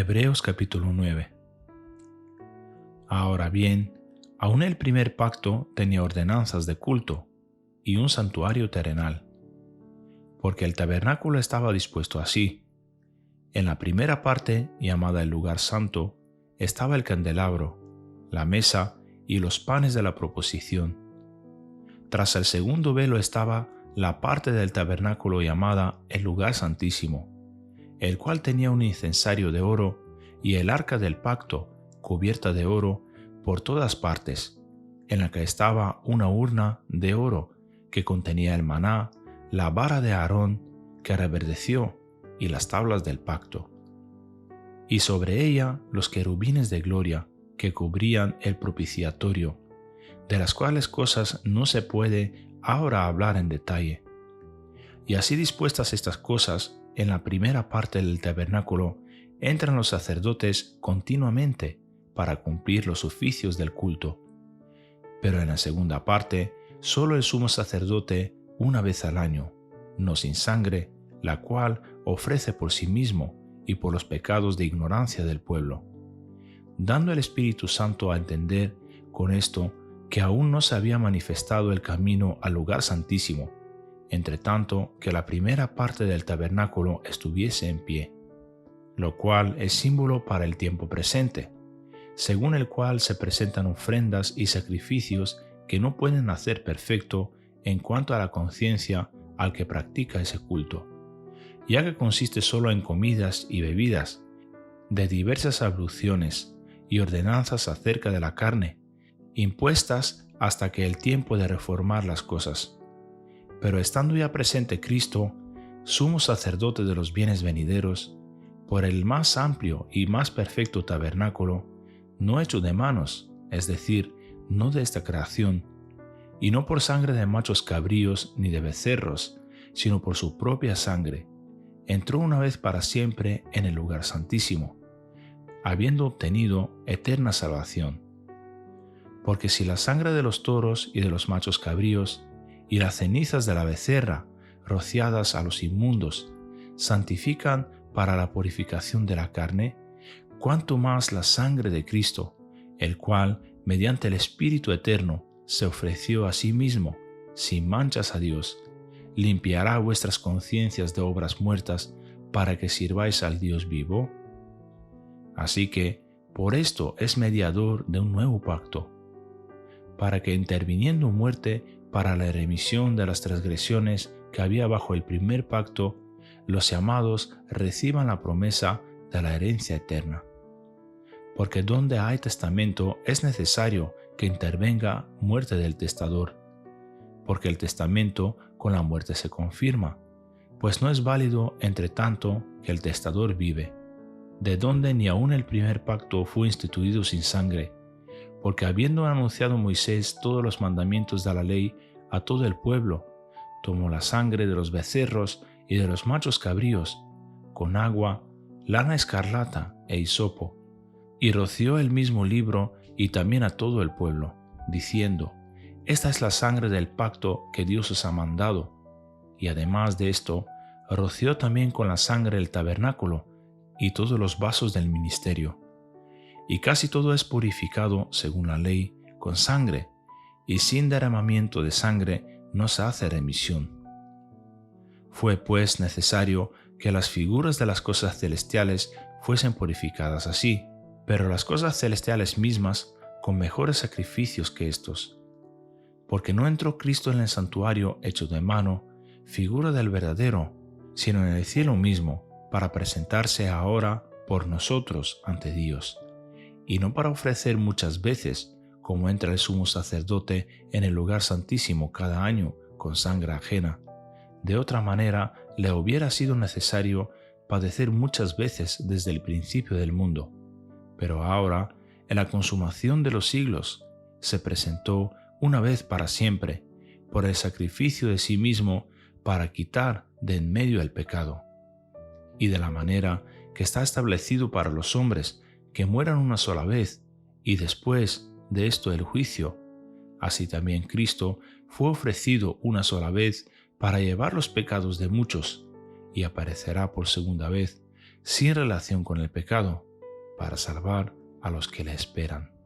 Hebreos capítulo 9. Ahora bien, aún el primer pacto tenía ordenanzas de culto y un santuario terrenal, porque el tabernáculo estaba dispuesto así. En la primera parte, llamada el lugar santo, estaba el candelabro, la mesa y los panes de la proposición. Tras el segundo velo estaba la parte del tabernáculo llamada el lugar santísimo, el cual tenía un incensario de oro y el arca del pacto, cubierta de oro por todas partes, en la que estaba una urna de oro que contenía el maná, la vara de Aarón que reverdeció y las tablas del pacto. Y sobre ella los querubines de gloria que cubrían el propiciatorio, de las cuales cosas no se puede ahora hablar en detalle. Y así dispuestas estas cosas, en la primera parte del tabernáculo entran los sacerdotes continuamente para cumplir los oficios del culto. Pero en la segunda parte, solo el sumo sacerdote una vez al año, no sin sangre, la cual ofrece por sí mismo y por los pecados de ignorancia del pueblo, dando el Espíritu Santo a entender con esto que aún no se había manifestado el camino al lugar santísimo, entre tanto que la primera parte del tabernáculo estuviese en pie, lo cual es símbolo para el tiempo presente, según el cual se presentan ofrendas y sacrificios que no pueden hacer perfecto en cuanto a la conciencia al que practica ese culto, ya que consiste solo en comidas y bebidas, de diversas abluciones y ordenanzas acerca de la carne, impuestas hasta que el tiempo de reformar las cosas. Pero estando ya presente Cristo, sumo sacerdote de los bienes venideros, por el más amplio y más perfecto tabernáculo, no hecho de manos, es decir, no de esta creación, y no por sangre de machos cabríos ni de becerros, sino por su propia sangre, entró una vez para siempre en el lugar santísimo, habiendo obtenido eterna salvación. Porque si la sangre de los toros y de los machos cabríos y las cenizas de la becerra, rociadas a los inmundos, santifican para la purificación de la carne, cuánto más la sangre de Cristo, el cual, mediante el Espíritu Eterno, se ofreció a sí mismo, sin manchas a Dios, limpiará vuestras conciencias de obras muertas para que sirváis al Dios vivo. Así que, por esto es mediador de un nuevo pacto, para que interviniendo muerte para la remisión de las transgresiones que había bajo el primer pacto, los llamados reciban la promesa de la herencia eterna. Porque donde hay testamento es necesario que intervenga muerte del testador, porque el testamento con la muerte se confirma, pues no es válido entre tanto que el testador vive, de donde ni aun el primer pacto fue instituido sin sangre, porque habiendo anunciado Moisés todos los mandamientos de la ley a todo el pueblo, tomó la sangre de los becerros y de los machos cabríos, con agua, lana escarlata e hisopo, y roció el mismo libro y también a todo el pueblo, diciendo: Esta es la sangre del pacto que Dios os ha mandado. Y además de esto, roció también con la sangre el tabernáculo y todos los vasos del ministerio. Y casi todo es purificado, según la ley, con sangre, y sin derramamiento de sangre no se hace remisión. Fue pues necesario que las figuras de las cosas celestiales fuesen purificadas así, pero las cosas celestiales mismas con mejores sacrificios que estos. Porque no entró Cristo en el santuario hecho de mano, figura del verdadero, sino en el cielo mismo, para presentarse ahora por nosotros ante Dios, y no para ofrecer muchas veces, como entra el sumo sacerdote en el lugar santísimo cada año con sangre ajena. De otra manera, le hubiera sido necesario padecer muchas veces desde el principio del mundo. Pero ahora, en la consumación de los siglos, se presentó una vez para siempre, por el sacrificio de sí mismo, para quitar de en medio el pecado. Y de la manera que está establecido para los hombres que mueran una sola vez, y después de esto el juicio, así también Cristo fue ofrecido una sola vez para llevar los pecados de muchos, y aparecerá por segunda vez, sin relación con el pecado, para salvar a los que le esperan.